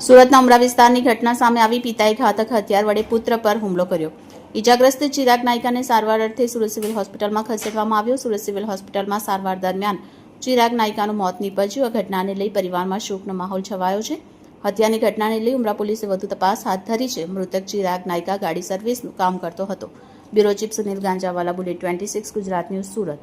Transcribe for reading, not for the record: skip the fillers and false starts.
સુરતના ઉમરા વિસ્તારની ઘટના સામે આવી પિતાએ ઘાતક હથિયાર વડે પુત્ર પર હુમલો કર્યો। ઈજાગ્રસ્ત ચિરાગ નાયકાને સારવાર અર્થે સુરત સિવિલ હોસ્પિટલમાં ખસેડવામાં આવ્યો। સુરત સિવિલ હોસ્પિટલમાં સારવાર દરમિયાન ચિરાગ નાયકાનું મોત નીપજ્યું। આ ઘટનાને લઈ પરિવારમાં શોકનો માહોલ છવાયો છે। હત્યાની ઘટનાને લઈ ઉમરા પોલીસે વધુ તપાસ હાથ ધરી છે। મૃતક ચિરાગ નાયકા ગાડી સર્વિસનું કામ કરતો હતો। Bureau chief Sunil Ganjawala, bullet 26 Gujarat news, Surat.